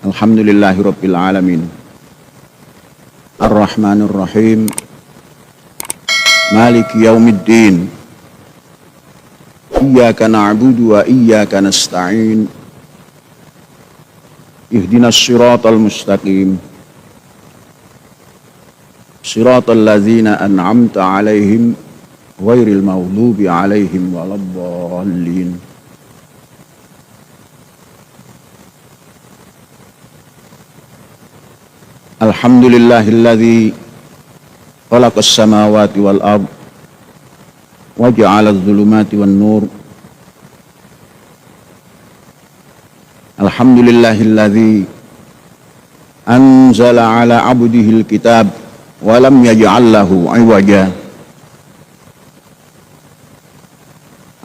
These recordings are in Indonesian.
Alhamdulillahi Rabbil Alamin Ar-Rahmanir Rahim Maliki Yaumiddin Iyyaka na'budu wa iyyaka nasta'in Ihdinas siratal mustaqim Siratal ladzina an'amta alaihim Ghairil maghdubi alaihim waladdallin. Alhamdulillahilladzi khalaqas samawati wal ard wa ja'alaz zulumati wan nur. Alhamdulillahilladzi anzala ala abdihil kitab wa lam yaj'al lahu 'iwaja.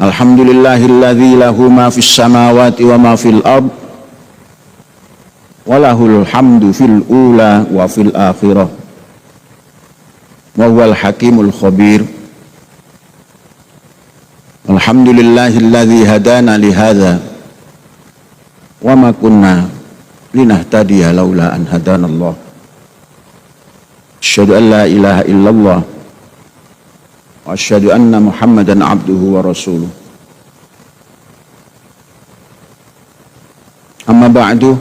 Alhamdulillahilladzi lahu ma fis samawati wa ma fil ard walahul hamdu fil ula wa fil akhirah wa huwal hakimul khabir. Alhamdulillahilladzi hadana li hadza wa ma kunna linahtadiya laula an hadanallah. Asyhadu an la ilaha illallah wa asyhadu anna Muhammadan abduhu wa rasuluh. Amma ba'du,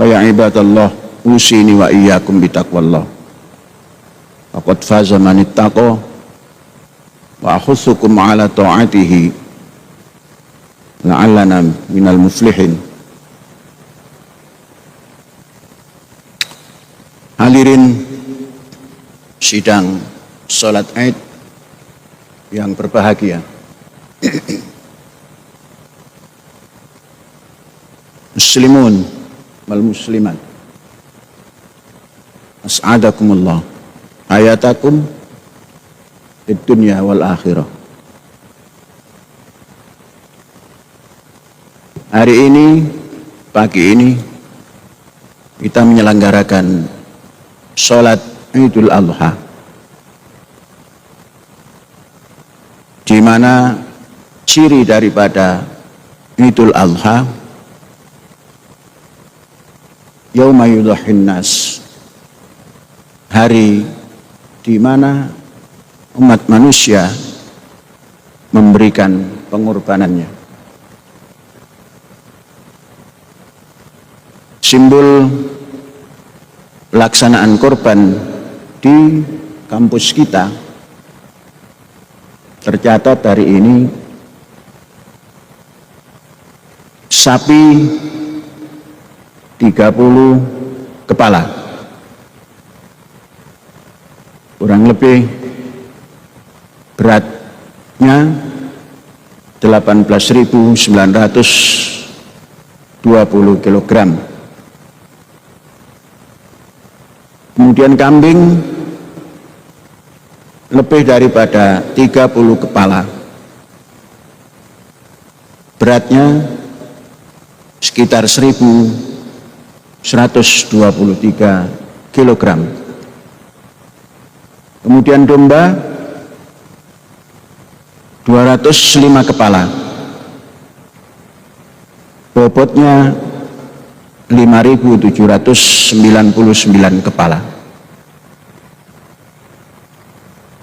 ya ibadallah, usini wa iyyakum bitaqwallah. Faqad faza man ittaqa wa akhussukum ala ta'atihi la'allana minal muflihin. Hadirin sidang salat Id yang berbahagia. Muslimun wal muslimat, as'adakumullah hayatakum fid dunya wal akhirah. Hari ini, pagi ini, kita menyelenggarakan sholat Idul Adha, di mana ciri daripada Idul Adha yauma yudhhin nas, hari di mana umat manusia memberikan pengorbanannya. Simbol pelaksanaan korban di kampus kita tercatat hari ini sapi 30 kepala, kurang lebih beratnya 18.920 kg. Kemudian kambing lebih daripada 30 kepala, beratnya sekitar 1.123 kg. Kemudian domba 205 kepala, bobotnya 5.799 kepala.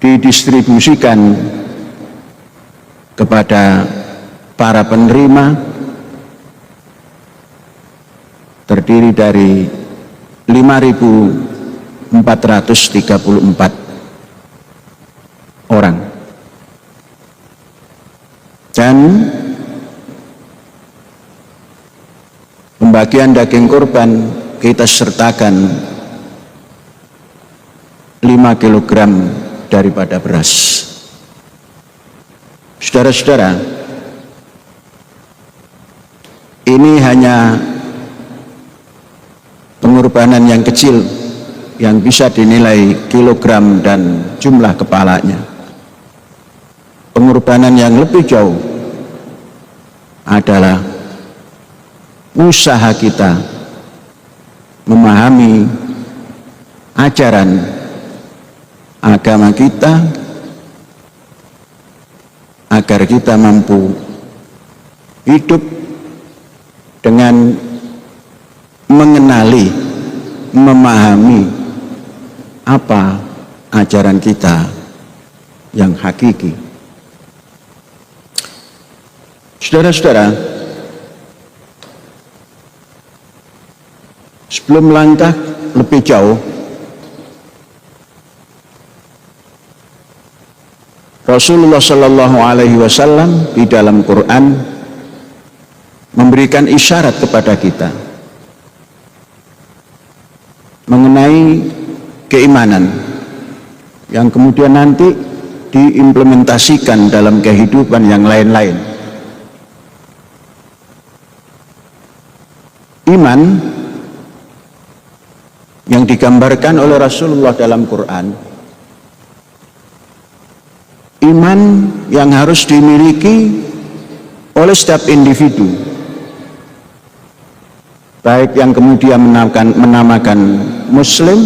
Didistribusikan kepada para penerima terdiri dari 5.434 orang, dan pembagian daging korban kita sertakan 5 kg daripada beras. Saudara-saudara, ini hanya pengorbanan yang kecil yang bisa dinilai kilogram dan jumlah kepalanya. Pengorbanan yang lebih jauh adalah usaha kita memahami ajaran agama kita agar kita mampu hidup dengan mengenali, memahami apa ajaran kita yang hakiki. Saudara-saudara, sebelum melangkah lebih jauh, Rasulullah Shallallahu Alaihi Wasallam di dalam Quran memberikan isyarat kepada kita mengenai keimanan yang kemudian nanti diimplementasikan dalam kehidupan yang lain-lain. Iman yang digambarkan oleh Rasulullah dalam Quran, iman yang harus dimiliki oleh setiap individu, baik yang kemudian menamakan Muslim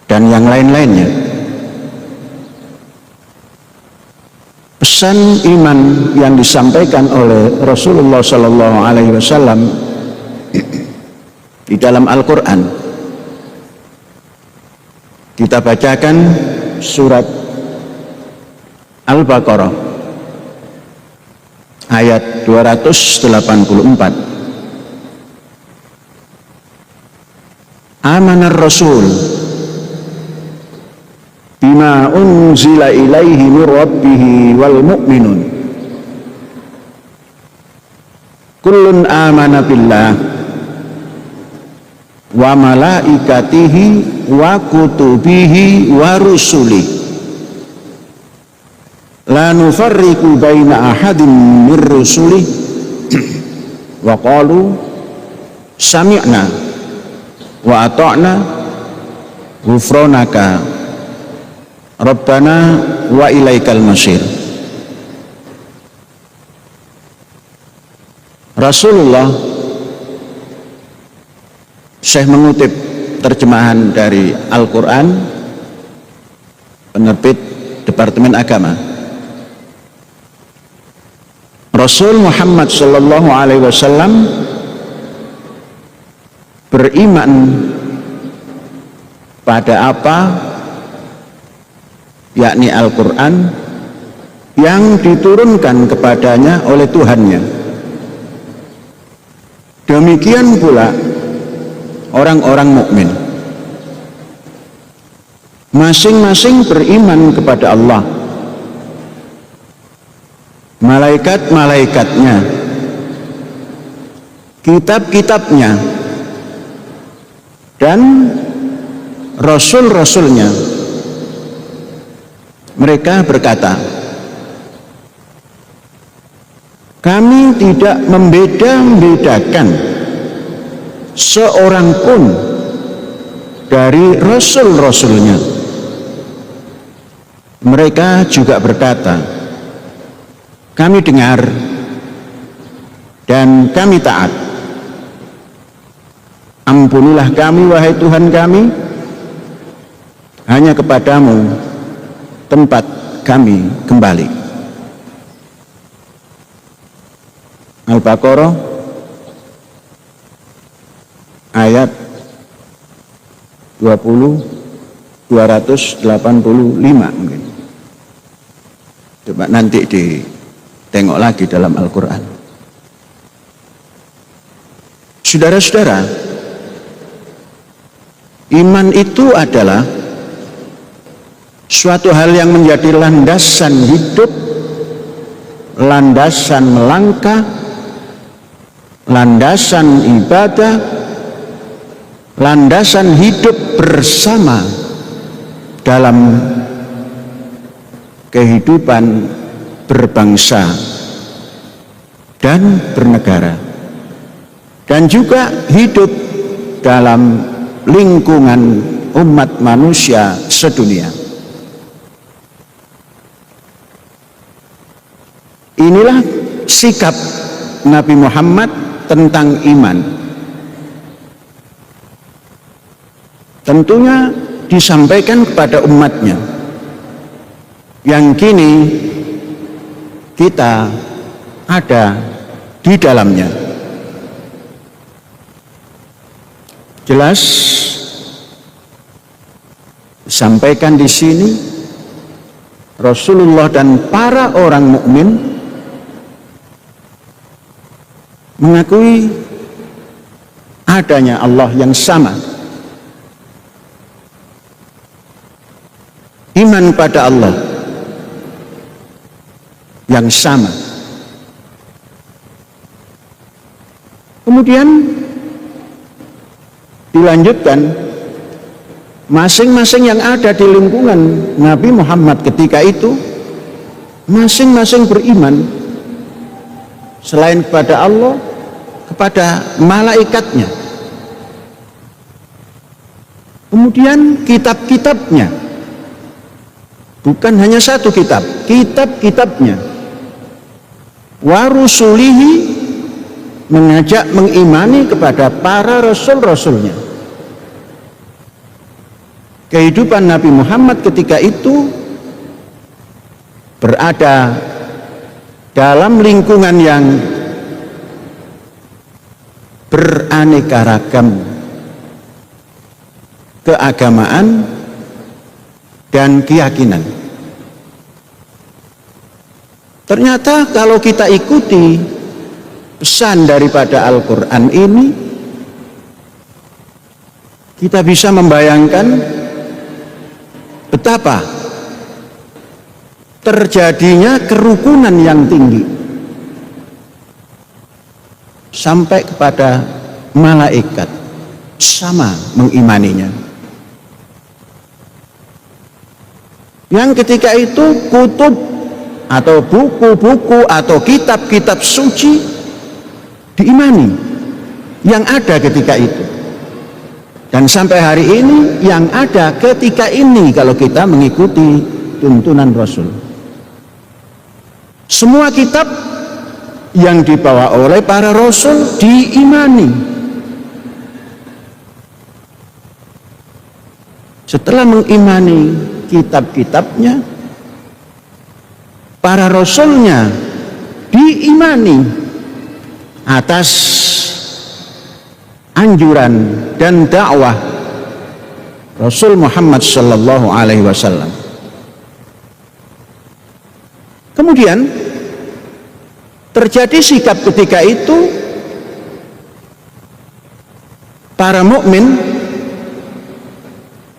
dan yang lain-lainnya. Pesan iman yang disampaikan oleh Rasulullah Sallallahu Alaihi Wasallam di dalam Al-Quran, kita bacakan surat Al-Baqarah ayat 284. Amanar Rasul bima unzila ilaihi min rabbihi wal mu'minun kullun amana billah wa malaikatihi wa kutubihi wa rusulih la nufarriqu baina ahadin min rusulih wa qalu sami'na wa ata'na ghufranaka Rabbana wa ilaikal masir. Rasulullah, Syekh mengutip terjemahan dari Al-Quran, penerbit Departemen Agama. Rasul Muhammad Sallallahu Alaihi Wasallam beriman pada apa, yakni Al-Quran yang diturunkan kepadanya oleh Tuhannya. Demikian pula orang-orang mukmin, masing-masing beriman kepada Allah, malaikat-malaikatnya, kitab-kitabnya, dan rasul-rasulnya. Mereka berkata, kami tidak membeda-bedakan seorang pun dari rasul-rasulnya. Mereka juga berkata, kami dengar dan kami taat. Ampunilah kami, wahai Tuhan kami, hanya kepadamu tempat kami kembali. Al-Baqarah ayat 285 mungkin. Coba nanti ditengok lagi dalam Al-Quran. Saudara-saudara, iman itu adalah suatu hal yang menjadi landasan hidup, landasan melangkah, landasan ibadah, landasan hidup bersama dalam kehidupan berbangsa dan bernegara, dan juga hidup dalam lingkungan umat manusia sedunia. Inilah sikap Nabi Muhammad tentang iman. Tentunya disampaikan kepada umatnya yang kini kita ada di dalamnya. Jelas disampaikan di sini Rasulullah dan para orang mukmin mengakui adanya Allah yang sama. Iman pada Allah yang sama. Kemudian dilanjutkan, masing-masing yang ada di lingkungan Nabi Muhammad ketika itu masing-masing beriman selain kepada Allah, kepada malaikatnya, kemudian kitab-kitabnya, bukan hanya satu kitab, kitab-kitabnya, wa rusulihi, mengajak mengimani kepada para rasul-rasulnya. Kehidupan Nabi Muhammad ketika itu berada dalam lingkungan yang beraneka ragam keagamaan dan keyakinan. Ternyata kalau kita ikuti pesan daripada Al-Quran ini, kita bisa membayangkan betapa terjadinya kerukunan yang tinggi sampai kepada malaikat sama mengimaninya. Yang ketika itu kutub atau buku-buku atau kitab-kitab suci diimani yang ada ketika itu, dan sampai hari ini yang ada ketika ini kalau kita mengikuti tuntunan Rasul. Semua kitab yang dibawa oleh para rasul diimani. Setelah mengimani kitab-kitabnya, para rasulnya diimani atas anjuran dan dakwah Rasul Muhammad sallallahu alaihi wasallam. Kemudian terjadi sikap ketika itu, para mukmin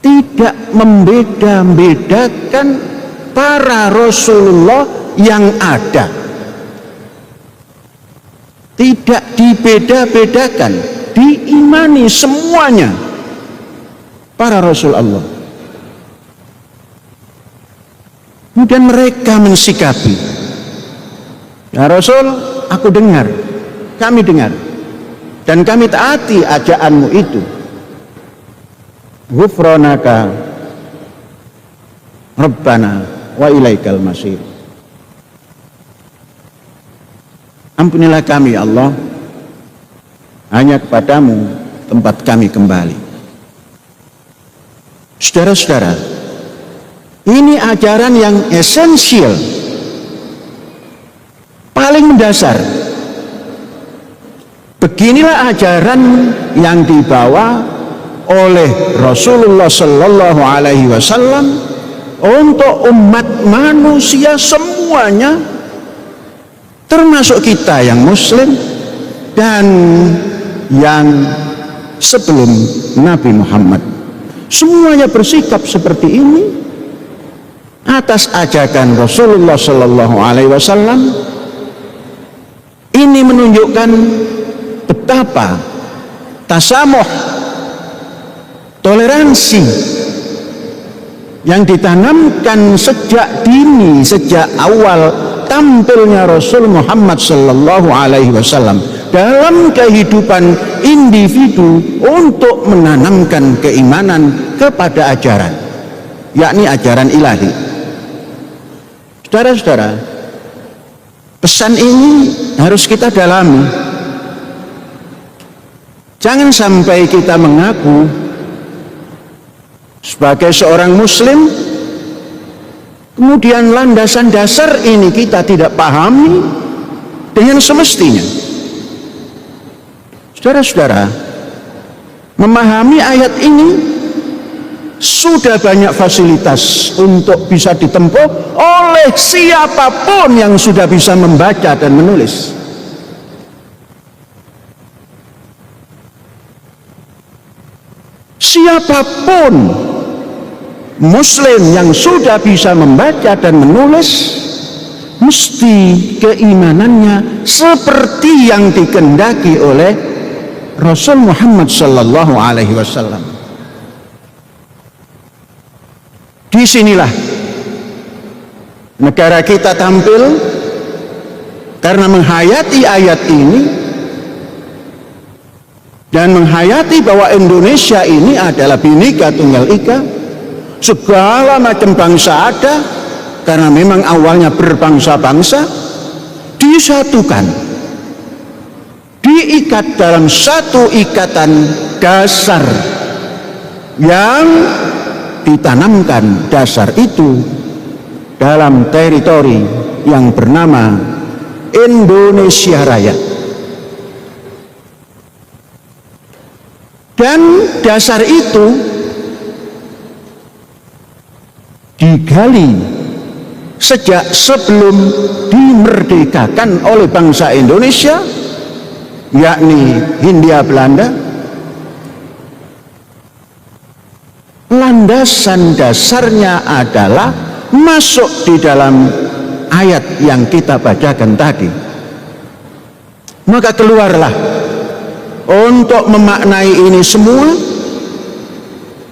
tidak membeda-bedakan para Rasulullah yang ada, tidak dibeda-bedakan, diimani semuanya para Rasul Allah. Kemudian mereka mensikapi, ya Rasul, aku dengar, kami dengar, dan kami taati ajaanmu itu. Ghufranaka Rabbana wa ilaikal masir. Ampunilah kami Allah, hanya kepadamu tempat kami kembali. Saudara-saudara, ini ajaran yang esensial, paling mendasar. Beginilah ajaran yang dibawa oleh Rasulullah Sallallahu Alaihi Wasallam untuk umat manusia semuanya, termasuk kita yang Muslim dan yang sebelum Nabi Muhammad. Semuanya bersikap seperti ini atas ajakan Rasulullah Sallallahu Alaihi Wasallam. Ini menunjukkan betapa tasamuh, toleransi yang ditanamkan sejak dini, sejak awal tampilnya Rasul Muhammad Sallallahu Alaihi Wasallam dalam kehidupan individu untuk menanamkan keimanan kepada ajaran, yakni ajaran ilahi. Saudara-saudara, pesan ini harus kita dalami. Jangan sampai kita mengaku sebagai seorang Muslim, kemudian landasan dasar ini kita tidak pahami dengan semestinya. Saudara-saudara, memahami ayat ini sudah banyak fasilitas untuk bisa ditempuh oleh siapapun yang sudah bisa membaca dan menulis. Siapapun Muslim yang sudah bisa membaca dan menulis, mesti keimanannya seperti yang dikehendaki oleh Rasul Muhammad sallallahu alaihi wasallam. Disinilah negara kita tampil karena menghayati ayat ini dan menghayati bahwa Indonesia ini adalah Bhinneka Tunggal Ika. Segala macam bangsa ada, karena memang awalnya berbangsa-bangsa, disatukan, diikat dalam satu ikatan dasar yang ditanamkan dasar itu dalam teritori yang bernama Indonesia Raya. Dan dasar itu digali sejak sebelum dimerdekakan oleh bangsa Indonesia, yakni Hindia Belanda. Landasan dasarnya adalah masuk di dalam ayat yang kita bacakan tadi. Maka keluarlah untuk memaknai ini semua,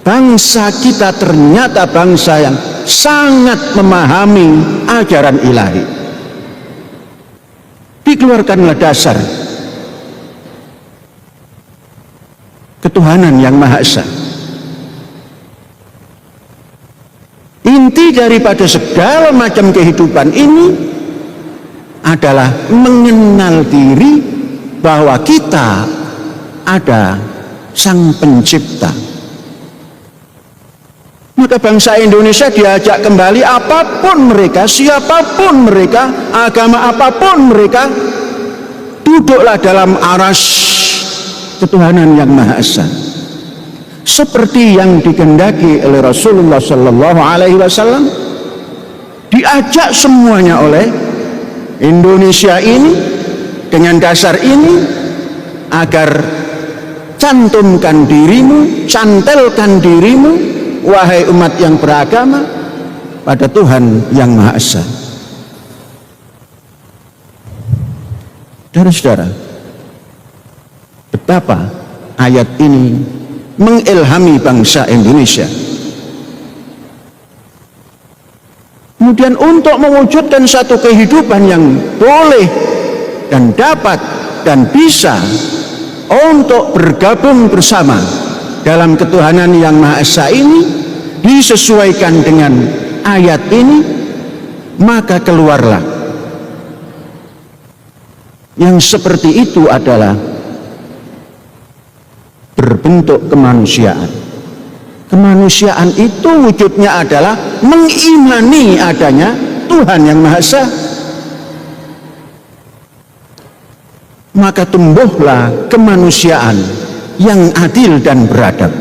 bangsa kita ternyata bangsa yang sangat memahami ajaran ilahi. Dikeluarkanlah dasar ketuhanan yang Maha Esa. Inti daripada segala macam kehidupan ini adalah mengenal diri bahwa kita ada Sang Pencipta. Maka bangsa Indonesia diajak kembali, apapun mereka, siapapun mereka, agama apapun mereka, duduklah dalam aras ketuhanan yang Maha Esa, seperti yang dikehendaki oleh Rasulullah Sallallahu Alaihi Wasallam. Diajak semuanya oleh Indonesia ini dengan dasar ini, agar cantumkan dirimu, cantelkan dirimu, wahai umat yang beragama, pada Tuhan yang Maha Esa. Saudara-saudara, betapa ayat ini mengilhami bangsa Indonesia. Kemudian untuk mewujudkan satu kehidupan yang boleh dan dapat dan bisa untuk bergabung bersama dalam ketuhanan yang Maha Esa ini, disesuaikan dengan ayat ini, maka keluarlah yang seperti itu adalah berbentuk kemanusiaan. Kemanusiaan itu wujudnya adalah mengimani adanya Tuhan yang Maha Esa. Maka tumbuhlah kemanusiaan yang adil dan beradab.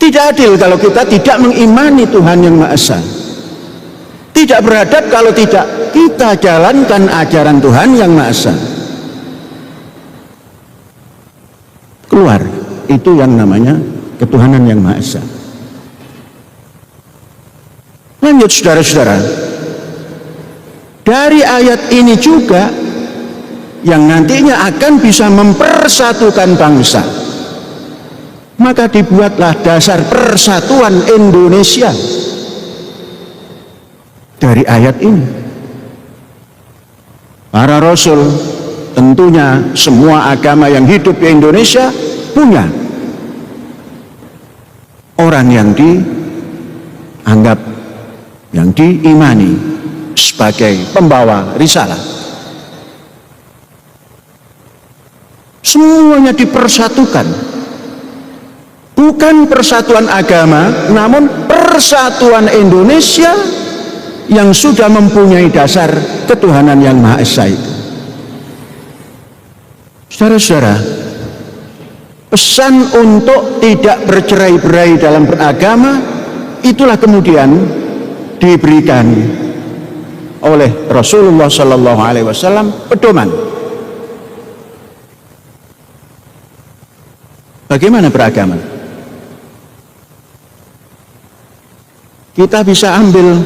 Tidak adil kalau kita tidak mengimani Tuhan yang Maha Esa. Tidak beradab kalau tidak kita jalankan ajaran Tuhan yang Maha Esa. Keluar, itu yang namanya ketuhanan yang Maha Esa. Lanjut saudara-saudara, dari ayat ini juga yang nantinya akan bisa mempersatukan bangsa, maka dibuatlah dasar persatuan Indonesia dari ayat ini. Para rasul, tentunya semua agama yang hidup di Indonesia punya orang yang dianggap, yang diimani sebagai pembawa risalah. Semuanya dipersatukan, bukan persatuan agama, namun persatuan Indonesia yang sudah mempunyai dasar ketuhanan yang Maha Esa itu. Saudara-saudara, pesan untuk tidak bercerai-berai dalam beragama, itulah kemudian diberikan oleh Rasulullah Sallallahu Alaihi Wasallam pedoman. Bagaimana beragama? Kita bisa ambil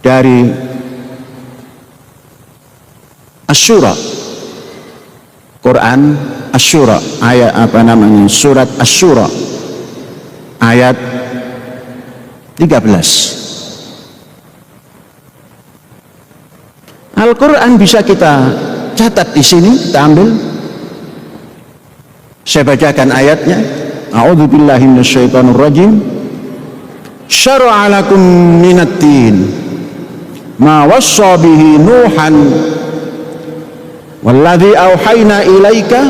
dari Asy-Syura, Quran Asy-Syura, ayat surat Asy-Syura ayat 13. Al-Quran bisa kita catat di sini, kita ambil. Saya bacakan ayatnya. A'udzubillahi minasyaitonirrajim. Syara'a lakum minad-din ma wassa bihi Nuhan walladzi auhayna ilaika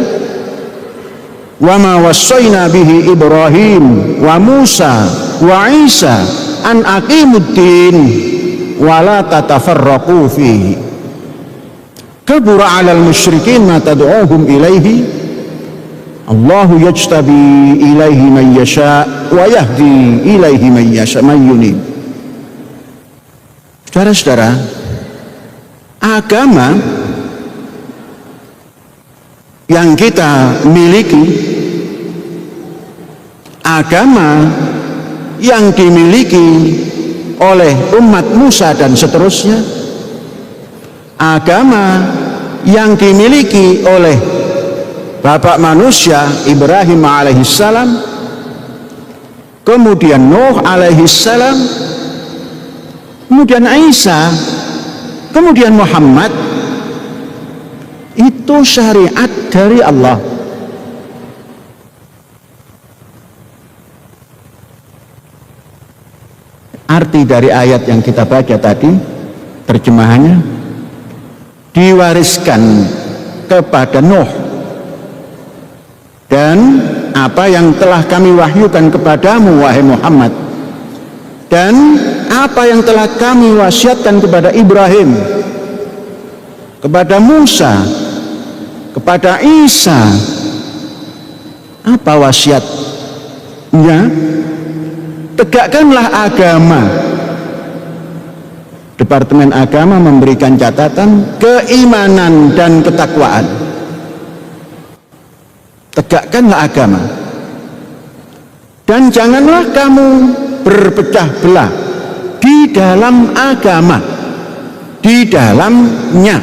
wa ma wassayna bihi Ibrahim wa Musa wa Isa an aqimuddin wa la tatafarraqu fihi. Kabura 'alal musyrikin ma tad'uuhum ilaihi. Allahu yajtabi ilaihi man yasha wa yahdi ilaihi man yasha man yunib. Saudara-saudara, agama yang kita miliki, agama yang dimiliki oleh umat Musa dan seterusnya, agama yang dimiliki oleh Bapak manusia Ibrahim alaihissalam, kemudian Nuh alaihissalam, kemudian Isa, kemudian Muhammad, itu syariat dari Allah. Arti dari ayat yang kita baca tadi, terjemahannya, diwariskan kepada Nuh, dan apa yang telah kami wahyukan kepadamu wahai Muhammad, dan apa yang telah kami wasiatkan kepada Ibrahim, kepada Musa, kepada Isa. Apa wasiatnya? Tegakkanlah agama. Departemen Agama memberikan catatan keimanan dan ketakwaan. Tegakkanlah agama, dan janganlah kamu berpecah belah di dalam agama, di dalamnya.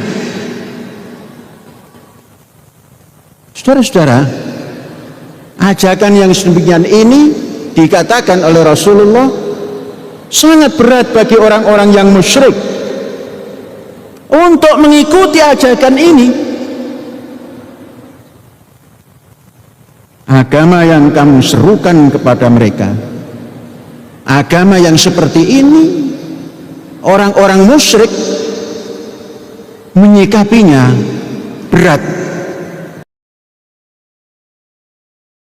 Saudara-saudara, ajakan yang sedemikian ini dikatakan oleh Rasulullah sangat berat bagi orang-orang yang musyrik untuk mengikuti ajakan ini. Agama yang kamu serukan kepada mereka, agama yang seperti ini, orang-orang musyrik menyikapinya berat.